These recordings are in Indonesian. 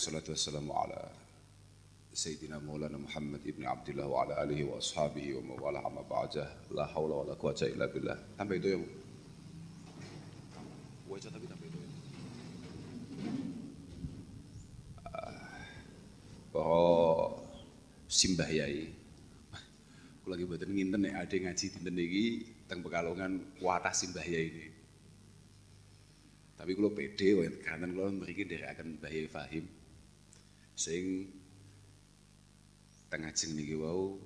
Wassalatu wassalamu ala Sayyidina Maulana Muhammad ibn Abdullah wa ala alihi wa ashabihi wa mawala amma ba'dah. La hawla wa la quwata illa billah. Sampai itu ya Bu. Wajah tapi sampai itu ya. Para simbah yai. Aku lagi mboten nginten nek ade ngaji dinten iki teng Pekalongan kuatah simbah yai ini. Tapi kula pede wae kanan kula mriki nderekaken Mbah Yai Fahim. Sing teng ajeng niki wau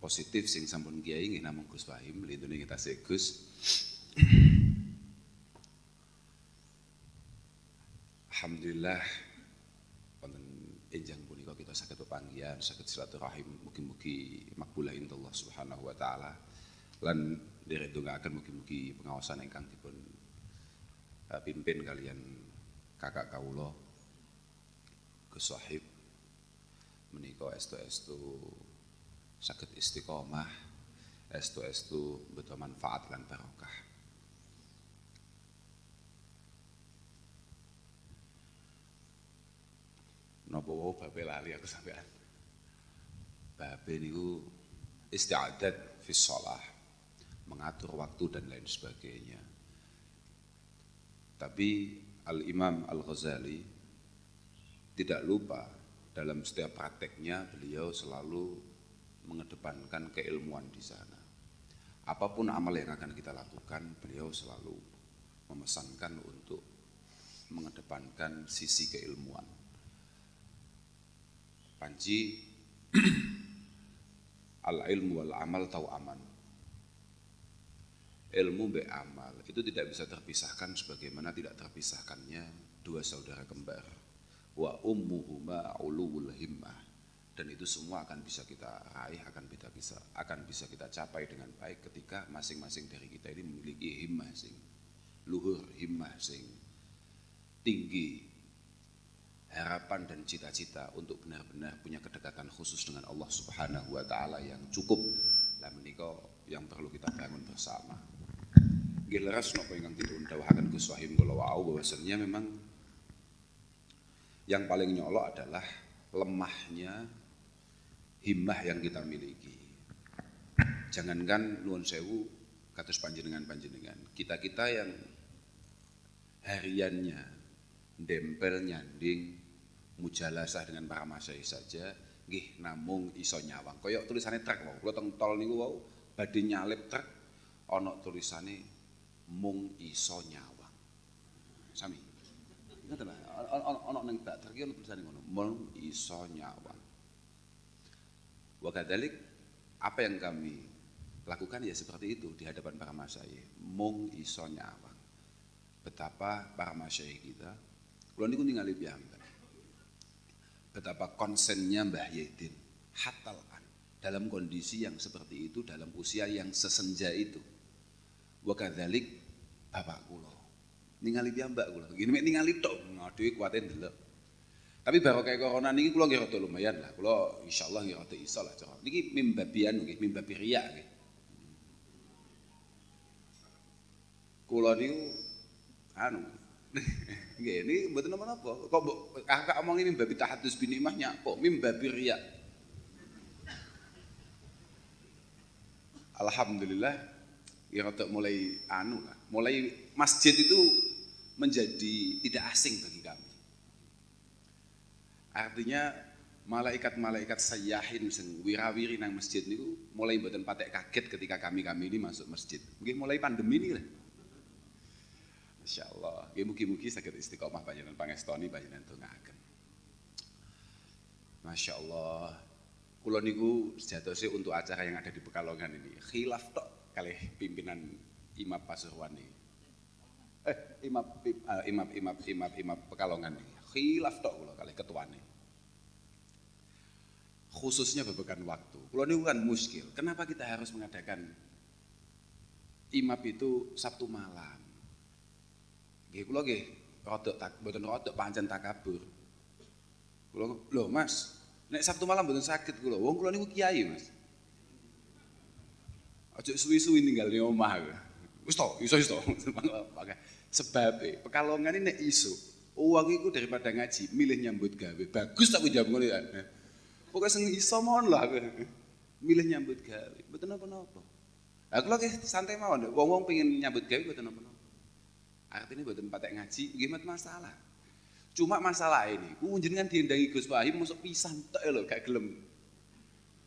positif sing sampun kiai nggih namung Gus Fahim lindune kita Gus. Alhamdulillah wonten enjang punika kita saged pepanggihan, saged silaturahim, mugi-mugi makbulah intallah subhanahu wa taala. Lan nderek ndongaaken mugi-mugi pengawasan ingkang dipun pimpin kalian kakak kawula Gus Wahib menika estu-estu saged istiqomah, estu-estu beto manfaat lan barokah. Napa wae babe lali aku sampean. Babe niku isti'adat fi shalah, mengatur waktu dan lain sebagainya. Tapi Al-Imam Al-Ghazali tidak lupa dalam setiap prakteknya beliau selalu mengedepankan keilmuan di sana. Apapun amal yang akan kita lakukan, beliau selalu memesankan untuk mengedepankan sisi keilmuan. Panji al-ilmu wal amal tau aman. Ilmu be amal itu tidak bisa terpisahkan sebagaimana tidak terpisahkannya dua saudara kembar. Wa ummuhuma ulul himmah, dan itu semua akan bisa kita raih, akan bisa kita capai dengan baik ketika masing-masing dari kita ini memiliki himmah sing luhur, himmah sing tinggi, harapan dan cita-cita untuk benar-benar punya kedekatan khusus dengan Allah Subhanahu wa taala yang cukup. Lah menika yang perlu kita bangun bersama. Nggih leres napa ingkang dipun dawuhaken Gus Wahim kula wau bahwasanya memang yang paling nyolok adalah lemahnya himmah yang kita miliki. Jangankan nuwun sewu kados panjenengan, kita yang hariannya ndempel nyanding mujalasah dengan para masyayikh saja nggih namung iso nyawang. Kaya tulisane truk wau. Kula teng tol niku wau badhe nyalip truk ana tulisane mung iso nyawang. Sami. Ngoten lho, ana ning truk iki ana tulisane ngono, mung iso nyawang. Wa kadzalik apa yang kami lakukan ya seperti itu di hadapan para masyayikh, mung iso nyawang. Betapa para masyayikh kita, kula niku ningali piyambak. Betapa konsennya Mbah Yedin hatalan dalam kondisi yang seperti itu, dalam usia yang sesenja itu. Wa kadzalik bapak kula ningali piyambak kula ngene mek ningali tok dhewe kuwate ndelok. Tapi barokah corona niki kula nggih rada lumayan lah, kula insyaallah nggih rada iso lah cara niki mimbabian nggih, mimbabi riya nggih. Kula niku anu nggih niki mboten napa-napa kok mbok kakak omongi mimbabi tahadus binikmah nyapa mimbabi riya. Alhamdulillah ya rada mulai anu lah, mulai masjid itu menjadi tidak asing bagi kami. Artinya malaikat-malaikat sayyahin sing wirawiri nang masjid niku mulai mboten patek kaget ketika kami ini masuk masjid. Nggih mulai pandemi ini lah. Masyaallah, nggih mugi-mugi saged istiqomah panjenengan pangestoni panjenengan dongaaken. Masyaallah. Kula niku sejatosnya untuk acara yang ada di Pekalongan ini khilaf tok kalih pimpinan Imam Pasuruan ini. Imam Pekalongan ini. Khilaf tok kula kalih ketuane. Khususnya babagan waktu. Kula niku kan muskil. Kenapa kita harus mengadakan imam itu Sabtu malam? Nggih kula nggih mboten rada pancen takabur. Kula lho Mas, nek Sabtu malam mboten saged kula. Wong kula niku kiai, Mas. Aja suwi-suwi ninggal di omah. Wis to, iso. Sebab Pekalongan ini nek iso Uang iku daripada ngaji, milih nyambut gawe. Bagus tak jawab ngono ya. Pokoke sing iso mon lah aku. Milih nyambut gawe. Mboten napa-napa. Aku lagi santai mawon. Wong-wong pengen nyambut gawe mboten napa-napa. Artinya mboten patek ngaji nggih masalah. Cuma masalah ini, jenengan diundangi Gus Wahim mosok pisan tok lho gak gelem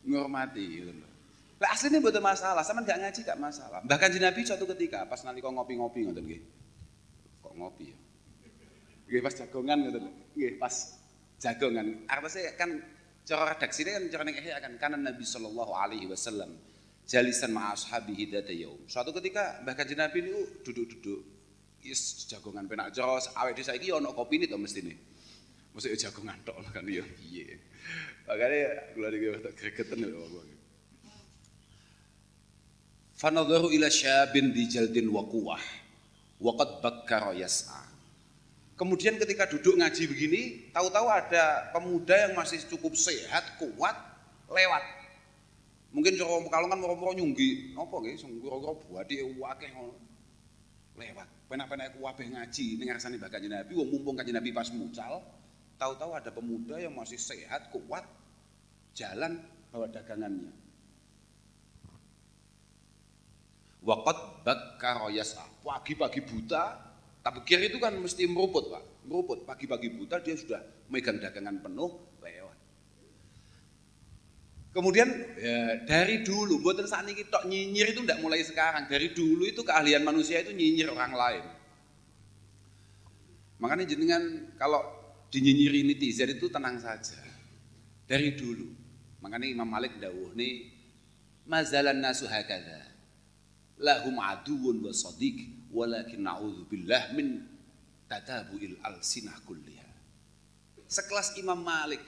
ngormati gitu lho. Lah asline mboten masalah, sampean gak ngaji gak masalah. Bahkan Nabi suatu ketika pas nalika ngopi-ngopi ngoten nggih. Kok ngopi ya? Nggih pas jagongan ngoten. Nggih pas jagongan. Artine kan cara redaksine kan cara ning ihya kan kana Nabi sallallahu alaihi wasallam jalisan ma ashabihi dzata yaum. Suatu ketika bahkan Nabi niku duduk-duduk is jagongan penak jos awake dhewe saiki ana kopine to mestine. Mesti jagongan tok kan ya piye. Makane kula niki tak gregeten lho. Fanadharu ila syabin di jaldin wa quwah wa qad bakkara yas'a. Kemudian ketika duduk ngaji begini, tahu-tahu ada pemuda yang masih cukup sehat, kuat, lewat. Mungkin cara Pekalongan moro-moro nyunggi, napa nggih, sing kira-kira buati akeh ngono. Lewat. Penak-penak kabeh ngaji ning ngarsane Mbah Kanjeng Nabi, wong mumpung Kanjeng Nabi pas mucal, tahu-tahu ada pemuda yang masih sehat, kuat, jalan bawa dagangannya. Waqad bakkara yas'a. Pagi-pagi buta. Tak pikir itu kan mesti meruput Pak, meruput. Pagi-pagi buta dia sudah megang dagangan penuh, lewat. Kemudian ya, dari dulu, buatan saat ini tok nyinyir itu tidak mulai sekarang. Dari dulu itu keahlian manusia itu nyinyir orang lain. Makanya jenengan kalau dinyinyiri netizen itu tenang saja. Dari dulu. Makanya Imam Malik dawuh nih, mazalan nasu hakadha. Lahum aduun wa sadiq. Walakin na'udzubillah min tatabu'il alsinah kulliha. Sekelas Imam Malik,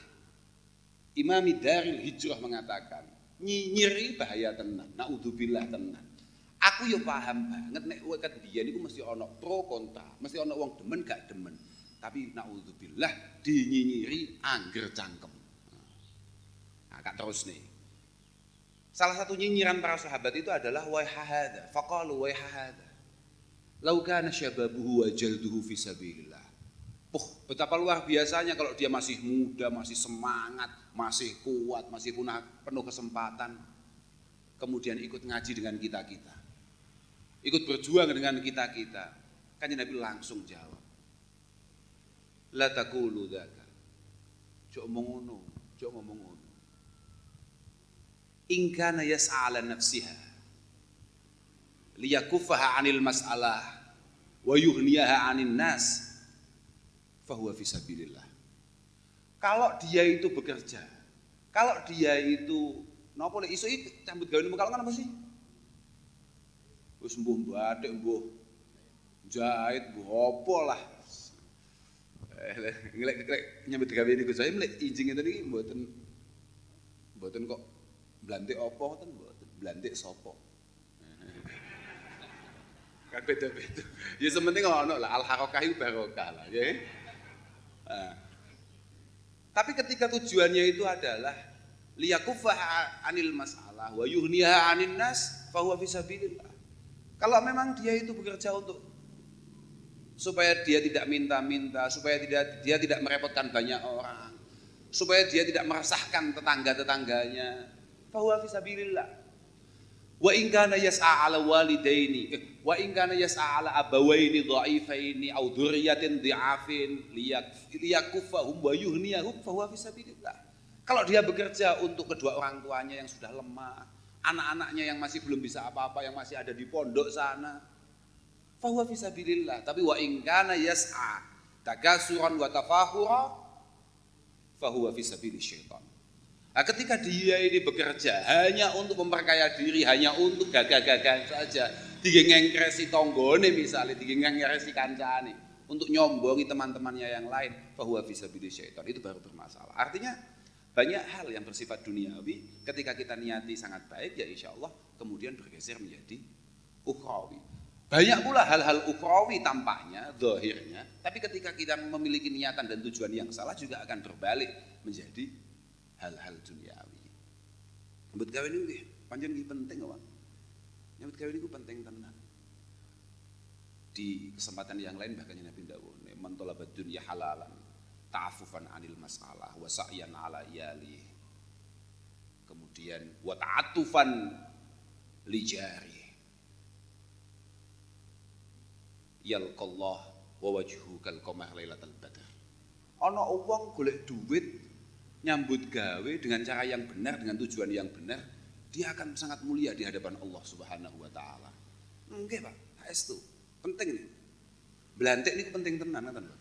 Imami Daril Hijrah mengatakan, nyinyiri bahaya tenan, na'udzubillah tenan. Aku yo paham banget nek weket biyen niku mesti ana pro kontra, mesti ana wong demen gak demen. Tapi na'udzubillah dinyinyiri angger cangkem. Nah, kak terus nih. Salah satu nyinyiran para sahabat itu adalah waihahadha, faqalu waihahadha. Lau kana syababuhu wa jalduhu fi sabilillah. Betapa luar biasanya kalau dia masih muda, masih semangat, masih kuat, masih penuh kesempatan. Kemudian ikut ngaji dengan kita-kita. Ikut berjuang dengan kita-kita. Kanjeng Nabi langsung jawab. La taqulu dzaka. Jok ngomong ngono, jok ngomong ngono. In kana yas'ala nafsiha liyakuffaha 'anil mas'alah wa yughniyaha 'anin nas fahuwa fi sabilillah. Kalau dia itu bekerja, kalau dia itu napa lek iso iki cambut gawe Pekalongan apa sih? Wis mbuh batik, mbuh jahit, mbuh apa lah. Nglek nyambut gawe niku saya mlek injing ngeten iki mboten kok blantik apa ngoten mboten, blantik sapa. Kan beda-beda. Ya sementing ono lah al-harakah itu barokah lah, ya. Tapi ketika tujuannya itu adalah liyakuffaha 'anil mas'alah wa yughniha 'anin nas fa huwa fi sabilillah. Kalau memang dia itu bekerja untuk supaya dia tidak minta-minta, supaya dia tidak merepotkan banyak orang, supaya dia tidak meresahkan tetangga-tetangganya, fa huwa fi sabilillah. Wa in kana yas'a 'ala walidaini wa in kana yas'a 'ala abawaini dha'ifaini aw dzurriyyatin dhi'afin liyakuffahum wa yuhniyahum fa huwa fi sabilillah. Kalau dia bekerja untuk kedua orang tuanya yang sudah lemah, anak-anaknya yang masih belum bisa apa-apa, yang masih ada di pondok sana, fa huwa fi sabilillah. Tapi wa in kana yas'a takasuran wa tafahura fa huwa fi sabilis syaitan. Nah, ketika dia ini bekerja hanya untuk memperkaya diri, hanya untuk gagah-gagah saja, digengengkresi tonggone misalnya, digengengkresi kancane, untuk nyombongi teman-temannya yang lain, fahuwa fi sabilis syaitan, itu baru bermasalah. Artinya banyak hal yang bersifat duniawi, ketika kita niati sangat baik, ya insya Allah kemudian bergeser menjadi ukhrawi. Banyak pula hal-hal ukhrawi tampaknya, zahirnya, tapi ketika kita memiliki niatan dan tujuan yang salah juga akan berbalik menjadi hal-hal duniawi. Nyambut gawe niku pancen iki penting kok. Nyambut gawe niku penting tenan. Di kesempatan yang lain bahkan Nabi dawuh, "Man talabad dunya halalan, ta'affufan 'anil mas'alah wa sa'yan 'ala iyali." Kemudian wa ta'atufan li jari. Yalqallah wa wajhu kal qamar lailatal badr. Ana wong golek duit nyambut gawe dengan cara yang benar, dengan tujuan yang benar, dia akan sangat mulia di hadapan Allah Subhanahu wa taala. Nggih, Pak. Saestu. Penting ini. Blantik niku penting tenan ngoten, Pak.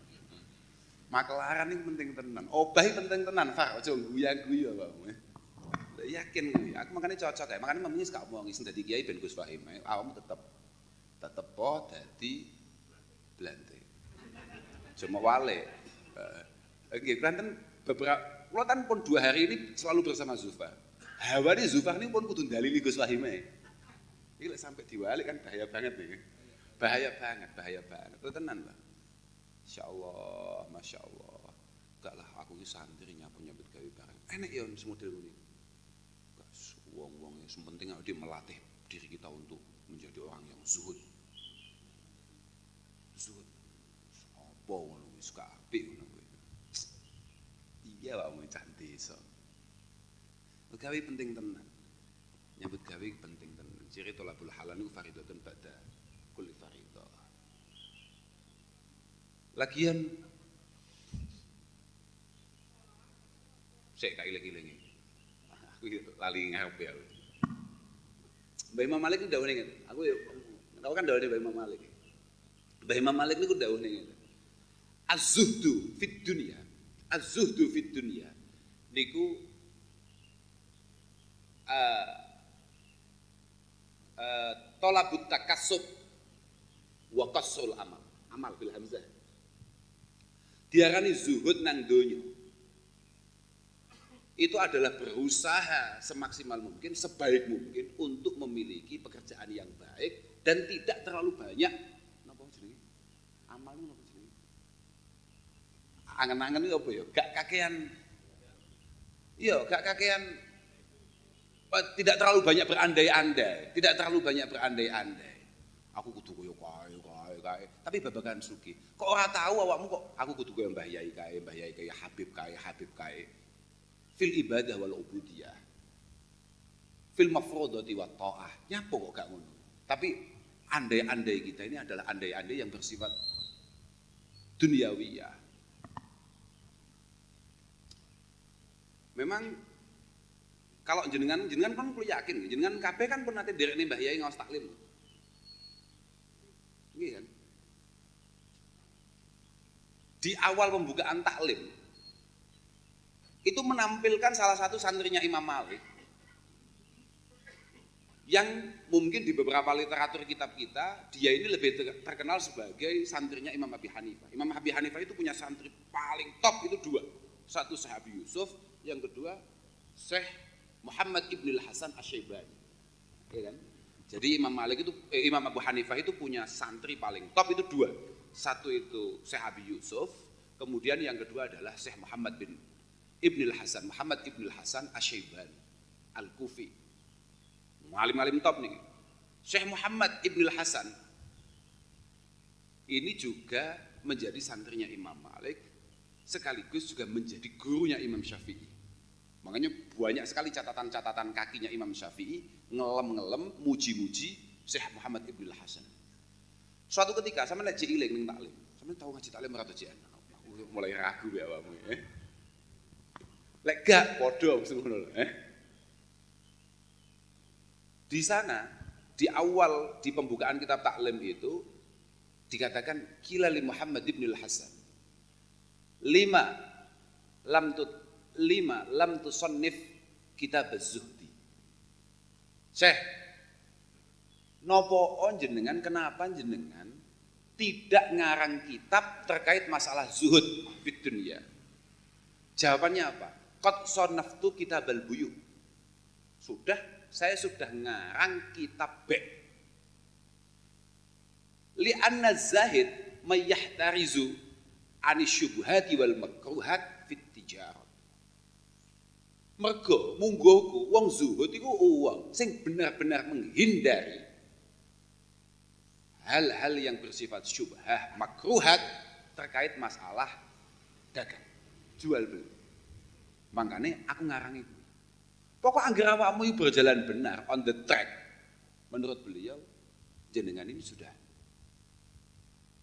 Makelaran niku penting tenan. Obah penting tenan, Pak. Aja guya-guya, Pak. Yakin kuwi. Aku makane cocok kae. Makane memangis gak omongi sing dadi kiai ben Gus Fahim. Awakmu tetep po dadi blantik. Cuma wale. Nggih, Klanten beberapa kula kan pun 2 hari ini selalu bersama Zufar. Hawane Zufar ini pun kudu dalili Gus Fahim. Iki lek sampai diwalik kan bahaya banget nih. Bahaya banget. Itu tenan, Pak. Insyaallah, masyaallah. Enggak lah, aku iki santri nyambut gawe bareng. Enek ya semodel ngene. Wong-wong yang penting dia melatih diri kita untuk menjadi orang yang zuhud. Zuhud. Apa ngono wis apik ngono kuwi. Iya Pak mau cantik iso. Gawe penting tenan. Nyambut gawe penting tenan. Ciri tolabul halal niku fardhatun ba'da kulli fardhah. Lagian sik tak iling-ilingi. Lali ngarep ya. Mbah Imam Malik niku dawuhe ngene. Aku kan dawuhe Mbah Imam Malik. Mbah Imam Malik niku dawuhe ngene. Az-zuhdu fid dunya. Az-zuhdu fid dunya niku talabut takassub wa qassul amal. Amal bil hamzah. Diarani zuhud nang donya. Itu adalah berusaha semaksimal mungkin, sebaik mungkin untuk memiliki pekerjaan yang baik dan tidak terlalu banyak. Napa jenenge? Amal napa jenenge? Angen-angen itu apa ya? Gak kakean. Iya, gak kakean. Tidak terlalu banyak berandai-andai. Aku kudu koyo kae. Tapi babagan suki. Kok ora tahu awakmu kok aku kudu koyo Mbah Yai kae, Habib kae. Fil ibadah wal ubudiyah, fil mafrodati wa ta'ah. Nyapa kok gak ngono? Tapi andai-andai kita ini adalah andai-andai yang bersifat duniawiyah. Memang kalau jenengan kan perlu yakin, jenengan kabeh kan pun nanti derek Mbah Yai ngaos taklim. Nggih kan? Di awal pembukaan taklim itu menampilkan salah satu santrinya Imam Malik yang mungkin di beberapa literatur kitab kita dia ini lebih terkenal sebagai santrinya Imam Abi Hanifah. Imam Abi Hanifah itu punya santri paling top itu 2. Satu Syekh Abi Yusuf, yang kedua Syekh Muhammad Ibn Hasan Asy-Syaibani. Ya kan? Jadi Imam Abu Hanifah itu punya santri paling top itu 2. Satu itu Syekh Abi Yusuf, kemudian yang kedua adalah Syekh Muhammad Muhammad Ibn Hasan Asy-Syaibani Al-Kufi. Alim-alim top nih. Syekh Muhammad Ibn Hasan ini juga menjadi santrinya Imam Malik sekaligus juga menjadi gurunya Imam Syafi'i. Makanya banyak sekali catatan-catatan kakinya Imam Syafi'i ngelem-ngelem muji-muji Syekh Muhammad Ibn Hasan. Suatu ketika sama nek iling ning taklim. Sampeyan tahu ngaji taklim ora to Jen? Aku mulai ragu ya awakmu. Lek gak padha ngono lho. Di sana di awal di pembukaan kitab taklim itu dikatakan qila li Muhammad ibn al-Hasan 5 lam tusannif kitab az-zuhdi. Syekh, napa jenengan kenapa jenengan tidak ngarang kitab terkait masalah zuhud fid dunya? Jawabannya apa? Qad sannaftu kitabal buyu. Saya sudah ngarang kitab B. Li'anna zahid mayyahtarizu anis syubhati wal makruhat fit tijarat. Mergo mungguhku wong zuhud iku wong sing benar-benar menghindari hal-hal yang bersifat syubhah, makruhat terkait masalah dagang, jual beli. Makanya aku ngarang itu. Pokok anggar awakmu berjalan benar on the track. Menurut beliau, jenengan ini sudah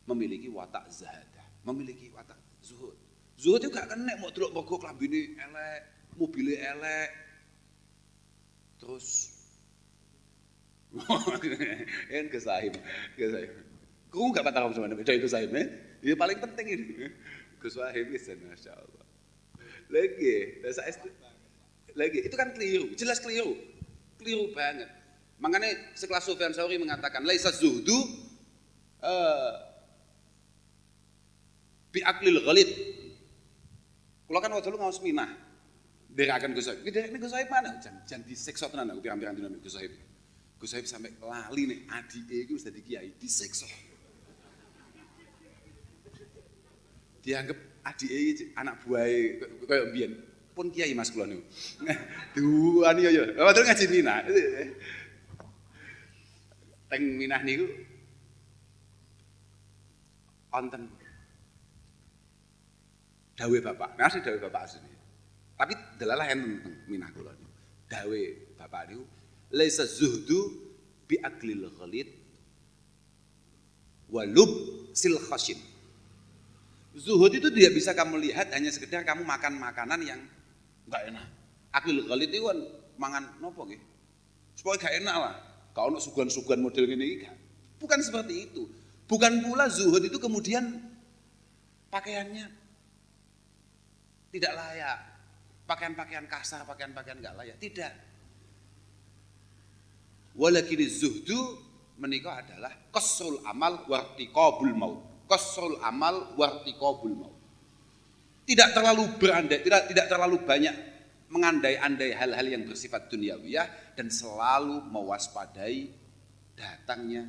memiliki watak zahadah, memiliki watak zuhud. Zuhud itu gak kena mau delok mergo klambine elek, mobile elek. Terus kan kesahim. Kau gak patah kamu sama beda itu sahim ya paling penting ini. Kesahim bisa masyaallah. Lagi itu kan keliru, jelas keliru banget. Makanya sekelas Sufyan Tsauri mengatakan laisa zuhdu bi aqlil ghalid. Kalau kan waktu lu ngawas minah, derakan Gus Sohib. Ini Gus Sohib mana? Jangan diseksa tenan aku pirang-pirang dina Gus Sohib. Gus Sohib sampai lali nih adike iki wis dadi kiai diseksa. Dianggap adike iki anak buahe koyo mbiyen. Pun kiai Mas kula niku. Duani yo. Padahal ngaji minah. Teng minah niku wonten dawe bapak, nasi dawe bapak asli. Tapi delalah enten minah kula niku. Dawe bapak niku laisa zuhdu bi aklil ghalid wa lub sil khashin. Zuhud itu tidak bisa kamu lihat hanya sekedar kamu makan makanan yang enggak enak. Aklil ghalid itu kan mangan nopo nggih? Supaya gak enak lah. Gak ono suguhan-suguhan model ngene iki gak. Bukan seperti itu. Bukan pula zuhud itu kemudian pakaiannya tidak layak, pakaian-pakaian kasar, pakaian-pakaian enggak layak, tidak. Walakin zuhdu menika adalah qasrul amal wartiqabul maut. Qasrul amal wartiqabul maut. Tidak terlalu berandai, tidak terlalu banyak mengandai-andai hal-hal yang bersifat duniawiyah dan selalu mewaspadai datangnya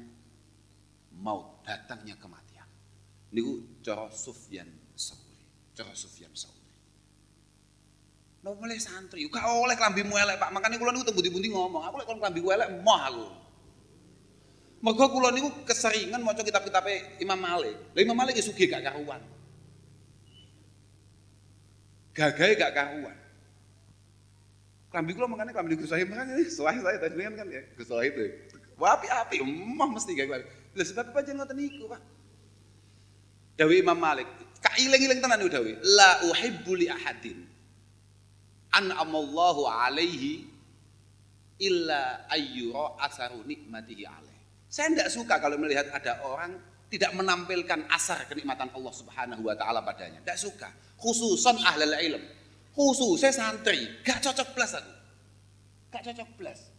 maut, datangnya kematian. Niku cara Sufyan Tsauri, cara Sufyan Tsauri. Napa mulai santri, gak oleh klambimu elek Pak. Makanya kula niku tembuti-bunti ngomong, aku lek kon klambiku elek emoh aku. Mergo kula niku keseringan maca kitab-kitabe Imam Malik. Lah Imam Malik ya sugih gak karuan. Gagahe gak karuan. Klambi kula makane klambi Gus Sohib makane saya tadi kan ya Gus Sohib itu. Wah api-api emoh mesti gak klambi. Lah sebab apa jeneng ngoten niku, Pak? Dawuh Imam Malik, ka iling-iling tenan niku dawuh. La uhibbu li ahadin an'amallahu alaihi illa ayyura asaru nikmatihi alaih. Saya tidak suka kalau melihat ada orang tidak menampilkan asar kenikmatan Allah Subhanahu wa taala padanya. Tidak suka. Khususan ahlul ilm. Khususnya santri, gak cocok belas aku. Gak cocok belas.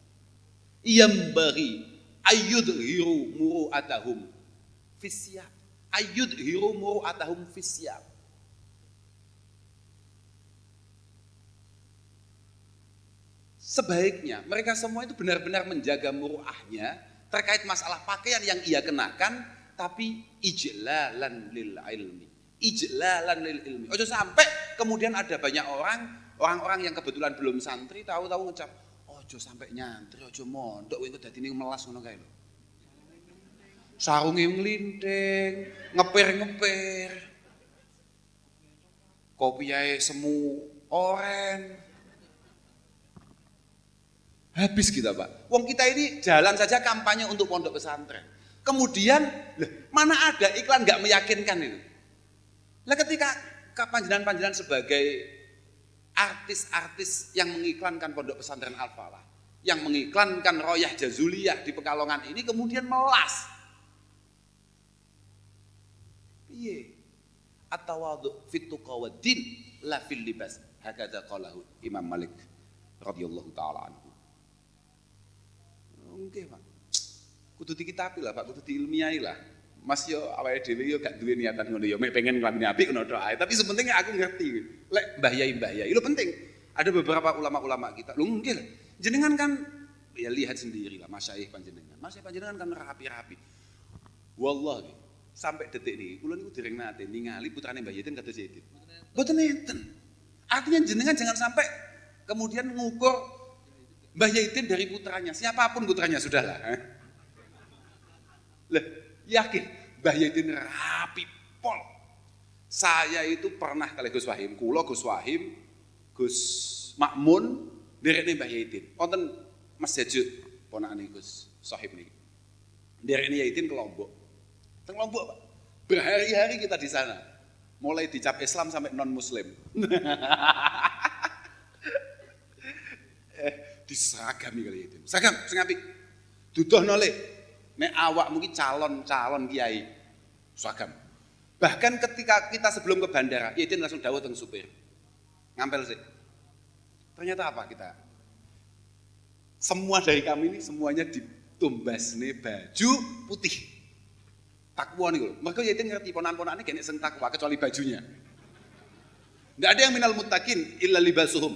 Yambaghi ayyudhiru muru'atahum fisyab. Ayyudhiru muru'atahum fisyab. Sebaiknya mereka semua itu benar-benar menjaga muruahnya terkait masalah pakaian yang ia kenakan, tapi ijlalan lil ilmi. Ijlalan lil ilmi. Ojo sampai kemudian ada banyak orang-orang yang kebetulan belum santri tahu-tahu ngecap, ojo sampai nyantri, ojo mondok kowe dadine melas ngono kae lho. Sarunge nglinting, ngeper-ngeper. Kopiahe semu oren. Habis kita Pak. Wong kita ini jalan saja kampanye untuk pondok pesantren. Kemudian, mana ada iklan nggak meyakinkan itu? Lah ketika panjenengan sebagai artis-artis yang mengiklankan pondok pesantren Al-Falah, yang mengiklankan Royah Jazuliyah di Pekalongan ini kemudian melas. Piye? At-tawadhu fit tuqa wad din la fil libas. Hakadha qalahu Imam Malik radhiyallahu taala anhu. Oke Pak, kudu dikitapi lah Pak, kudu diilmiahi lah. Mas yo awake dhewe yo gak duwe niatan ngono yo, mek pengen nglambine apik ngono tok ae. Tapi sepentingnya aku ngerti. Lek Mbah Yai itu penting. Ada beberapa ulama-ulama kita. Lu nggih jenengan kan ya lihat sendiri lah masyayikh panjenengan. Masyayikh panjenengan kan rapi-rapi. Wallahi sampai detik niki kula niku dereng nate ningali putrane Mbah Yai kados Yai. Mboten enten. Artinya jenengan jangan sampai kemudian ngukur Mbah Yaitin dari putranya, siapapun putranya sudahlah. Lah, Yakin, Mbah Yedin rapi pol. Saya itu pernah kali Gus Wahim, kula Gus Wahim, Gus Makmun, nderekne Mbah Yedin. Wonten Mas Jajuk, ponakane Gus Sohib niki. Nderekne Yedin ke Lombok. Teng Lombok, Pak. Berhari-hari kita di sana. Mulai dicap Islam sampai non-Muslim. Diseragami kali Yedin. Seragam, sing apik. Dudohno le. Nek awak mungkin calon kiai. Seragam. Bahkan ketika kita sebelum ke bandara, Yedin langsung dawuh teng supir. Ngampel sih. Ternyata apa kita? Semua dari kami ini semuanya ditumbas nih baju putih. Takwa nih lho. Mereka Yedin ngerti ponan-ponane gene sing takwa kecuali bajunya. Enggak ada yang minal muttaqin illa libasuhum.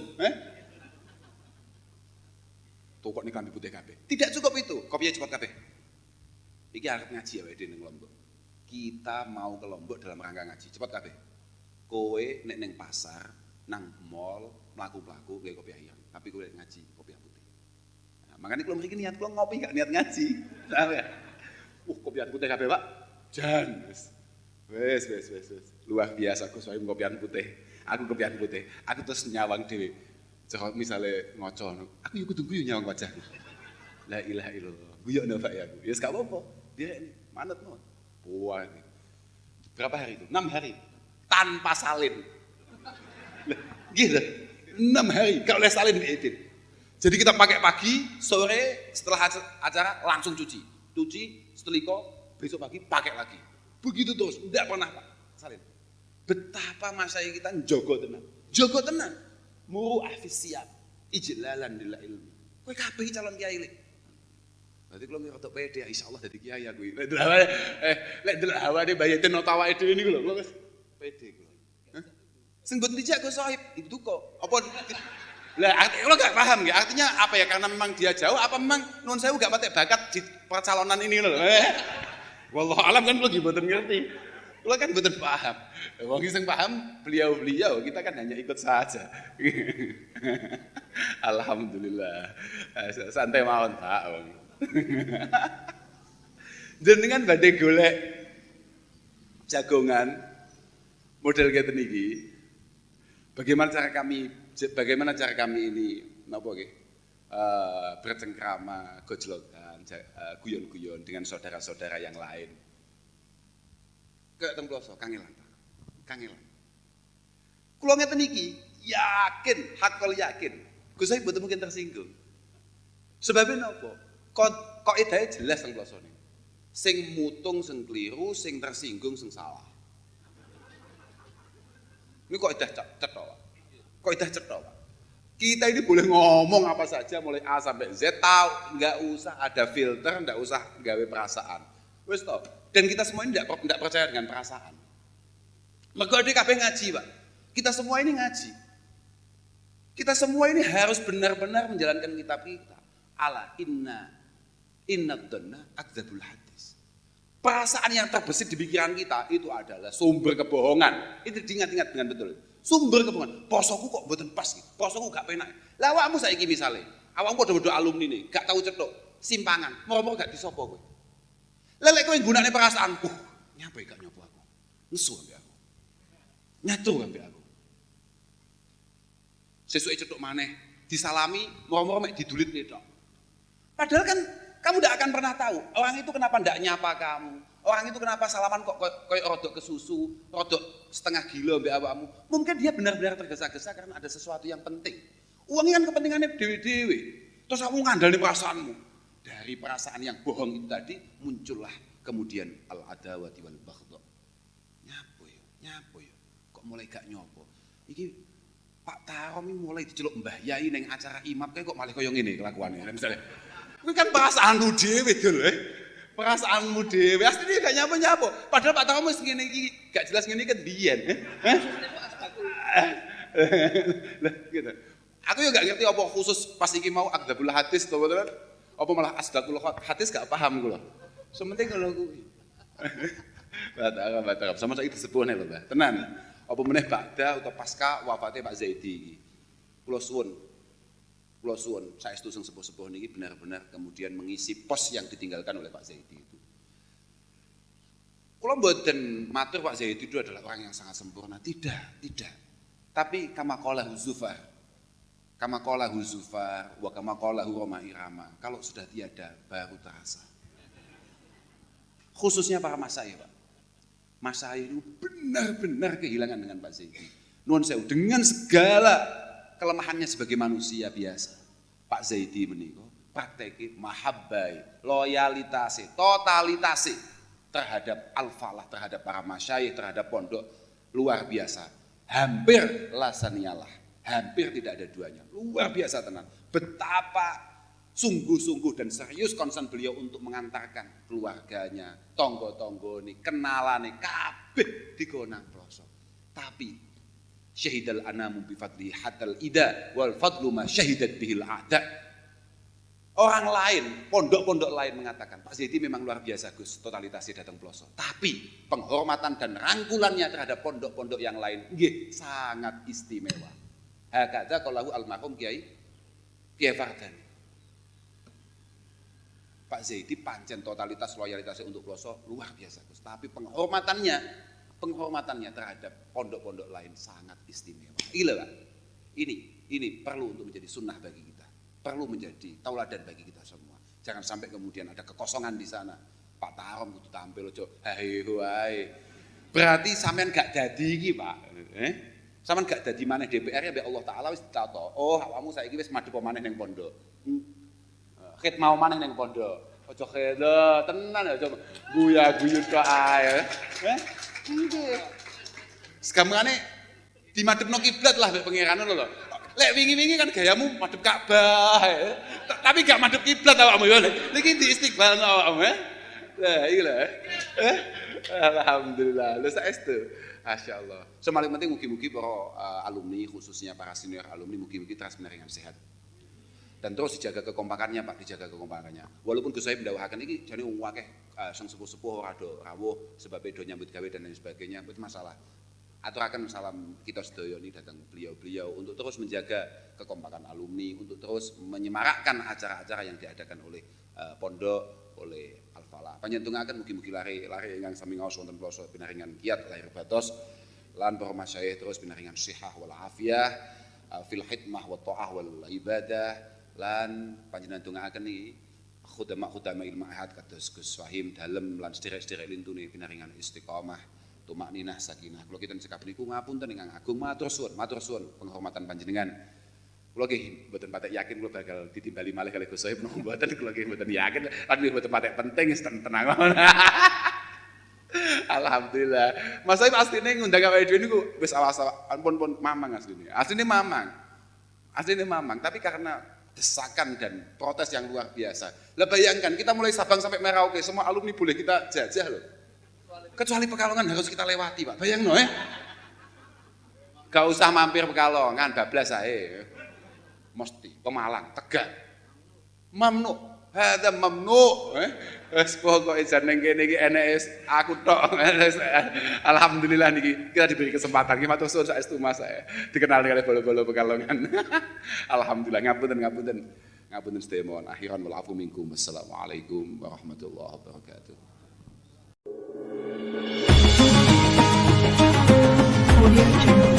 Tuh kok nih klambi putih kabeh. Tidak cukup itu, kopinya cepat kabeh. Iki arep ngaji ya Yedin ning Lombok. Kita mau ke Lombok dalam rangka ngaji, cepat kabeh. Kowe nek ning pasar, nang mall, mlaku-mlaku gawe kopi ayam, tapi kowe ngaji kopi putih. Nah, makanya kalau mriki niat kula ngopi gak niat ngaji. Tahu ya? Kopi putih kabeh, Pak. Jan, wes. Luar biasa Gus Wahim kopian putih. Aku kopian putih. Aku terus nyawang dhewe. Jek misale ngoco, aku yo kudu guyu nyawang wajahku. La ilaha illallah. Guyokno Pak ya aku. Ya wis gak apa-apa. Dia ini manut no. Wah ini. Berapa hari itu? 6 hari. Tanpa salin. Gitu. 6 hari gak oleh salin diedit. Jadi kita pakai pagi, sore setelah acara langsung cuci. Cuci, seteliko, besok pagi pakai lagi. Begitu terus, tidak pernah Pak salin. Betapa masa kita jogo tenan. Jogo tenan. Muru afisiat, ijlalan lillah ilmi. Kowe kabeh calon kiai lek. Berarti kalau ngerti pede, insyaallah dadi kiai aku. Lek delok hawane bayaten notawake dhewe niku lho, wis pede kuwi. Sing mboten dijak Gus Sohib, itu kok. Apa lah kalau enggak paham ya, artinya apa ya? Karena memang dia jauh apa memang nuwun sewu enggak patek bakat di percalonan ini lho. Wallahu alam kan lagi mboten ngerti. Kula kan mboten paham. Wong sing paham beliau-beliau, kita kan hanya ikut saja. Alhamdulillah. Santai mawon, Pak. Jenengan badhe golek jagongan model ngeten iki. Bagaimana cara kami ini napa nggih? Bercengkrama, gojlokan, guyon-guyon dengan saudara-saudara yang lain. Kayak teng ploso kangelan. Kangelan. Kula ngeten iki yakin, hakul yakin. Gus Sohib mboten mungkin tersinggung. Sebabnya napa? Kok edahe jelas teng plosone. Sing mutung sing keliru, sing tersinggung sing salah. Ini kok edah cetha, Pak. Kok edah cetha, Pak. Kita ini boleh ngomong apa saja mulai A sampai Z, tahu, nggak usah ada filter, nggak usah gawe perasaan. Wes toh. Dan kita semua ini tidak percaya dengan perasaan. Mergo ade kabeh ngaji, Pak. Kita semua ini ngaji. Kita semua ini harus benar-benar menjalankan kitab kita. Ala inna dhanna akdzabul hadis. Perasaan yang terbesit di pikiran kita itu adalah sumber kebohongan. Itu diingat-ingat dengan betul. Sumber kebohongan. Posoku kok mboten pas iki. Posoku gak penak. Lah awakmu saiki misale, awakmu padha-padha alumni nih, gak tahu cetuk, simpangan, moro-moro gak disopo kowe. Lelek kowe nggunakne perasaanku. Nyapa gak nyopo aku. Nesu ambek aku. Nyatu ambek aku. Sesuke cetuk maneh, disalami, moro-moro mek didulit tok. Padahal kan kamu tidak akan pernah tahu orang itu kenapa tidak nyapa kamu. Orang itu kenapa salaman kok koyo rodok kesusu, rodok setengah gila mbek awakmu. Mungkin dia benar-benar tergesa-gesa karena ada sesuatu yang penting. Uang kan kepentingannya dewe-dewe. Terus kamu ngandalin perasaanmu. Dari perasaan yang bohong itu tadi muncullah kemudian al-adawati wal baghdha. Nyapo yo. Kok mulai gak nyopo. Iki Pak Tarom ini mulai diceluk Mbah Yai ning acara imam kayak kok malah koyo ngene kelakuane. Misalnya itu kan perasaanmu dhewe lho. Perasaanmu dhewe. Asline gak nyapo-nyapo. Padahal Pak Tarom wis ngene iki gak jelas ngene kan biyen. Lah gitu. Aku yo gak ngerti apa khusus pas iki mau akdzabul hadis to betul. Apa malah asdaqul hadis gak paham kula. Sementing ngono kuwi. Batak sama saiki disepuhne lho, Mbah. Tenan. Apa meneh ba'da utawa pasca wafate Pak Zaidi iki. Kula suwun saestu sing sepuh-sepuh niki benar-benar kemudian mengisi pos yang ditinggalkan oleh Pak Zaidi itu. Kula mboten matur Pak Zaidi itu adalah orang yang sangat sempurna, tidak. Tapi kama qala Zufar, wa kama qala Roma Irama, kalau sudah tiada baru terasa. Khususnya para masyayikh, Pak. Masyayikh itu benar-benar kehilangan dengan Pak Zaidi. Nuwun sewu, dengan segala kelemahannya sebagai manusia biasa. Pak Zaidi menika prakteke mahabbai, loyalitas, totalitas terhadap al-falah, terhadap para masyayikh, terhadap pondok luar biasa. Hampir lasanialah, hampir tidak ada duanya. Luar biasa tenan. Betapa sungguh-sungguh dan serius konsen beliau untuk mengantarkan keluarganya, tonggo-tonggo ini, kenalane kabeh digonang ploso. Tapi syahidal anamu bifadli hatal ida wal fadlu ma syahidat bihil a'da. Orang lain, pondok-pondok lain mengatakan, Pak Zaidi memang luar biasa Gus, totalitasnya datang pelosok. Tapi penghormatan dan rangkulannya terhadap pondok-pondok yang lain, nggih, sangat istimewa. Hakadha qalahu almarhum Kiai Fardani. Pak Zaidi pancen totalitas loyalitasnya untuk pelosok luar biasa Gus. Tapi penghormatannya terhadap pondok-pondok lain sangat istimewa. Gila Pak. Ini perlu untuk menjadi sunnah bagi kita. Perlu menjadi tauladan bagi kita semua. Jangan sampai kemudian ada kekosongan di sana. Pak Tarom kudu tampil ojo hai. Berarti sampean gak dadi iki, Pak. Sampean gak dadi maneh DPR ya mbek Allah taala wis ditata. Oh, awakmu saiki wis madhep maneh ning pondok. Khid mau maneh ning pondok. Ojo khid tenan aja guya-guyu tok ae. Nggih. Segamane dimadhepno kiblat lah mbek pangeran lho. Lek wingi-wingi kan gayamu madhep Ka'bah. Tapi gak madhep kiblat awakmu ya. Niki di istiqbal awakmu ya. Lah iki lho. Alhamdulillah. Lha saestu. Masyaallah. Semaling penting mugi-mugi para alumni khususnya para senior alumni mugi-mugi terus menaringan sehat. Dan terus dijaga kekompakannya Pak, dijaga kekompakannya. Walaupun Gus Sohib ndawuhaken iki jane wong akeh sing sepuh-sepuh ora do rawuh sebab do nyambut gawe dan lain sebagainya, itu masalah. Aturaken salam kita sedaya ini datang beliau-beliau untuk terus menjaga kekompakan alumni, untuk terus menyemarakkan acara-acara yang diadakan oleh pondok, oleh Al-Falah. Panjenengan mugi-mugi lare ingkang sami ngaos wonten pelosok pinaringan kiat lahir batos lan para masyayikh terus pinaringan sihah wal afiyah fil hikmah wa ta'ah wal ibadah lan panjenengan dongaaken iki khudama ilmu ahad kados Gus Fahim dalem lan sederek-sederek lintune pinaringan istiqomah tumakninah sakinah. Kula kinten sekabeh niku ngapunten ingkang agung matur suwun penghormatan panjenengan. Kula nggih mboten patek yakin kula bakal ditimbali malih kalih Gus Sohib mboten, kula nggih mboten yakin lan nggih mboten patek penting tenang. Alhamdulillah. Mas Sohib asline ngundang awake dhewe niku wis awas-awas ampun mamang asline. Asline mamang, tapi karena desakan dan protes yang luar biasa. Lah bayangkan kita mulai Sabang sampai Merauke semua alumni boleh kita jajah loh. Kecuali Pekalongan harus kita lewati, Pak. Bayangno ya. Gak usah mampir Pekalongan, bablas ae. Mesti Pemalang, Tegal. Mamnu, hadza mamnu. Wis pokoke jan ning kene iki eneke aku tok. Alhamdulillah niki kita diberi kesempatan. Nggih matur suwun saestu Mas saya. Dikenal oleh bolo-bolo Pekalongan. Alhamdulillah ngapunten sedaya mohon akhiran wal afu minkum. Wassalamualaikum warahmatullahi wabarakatuh. Audio Jungle.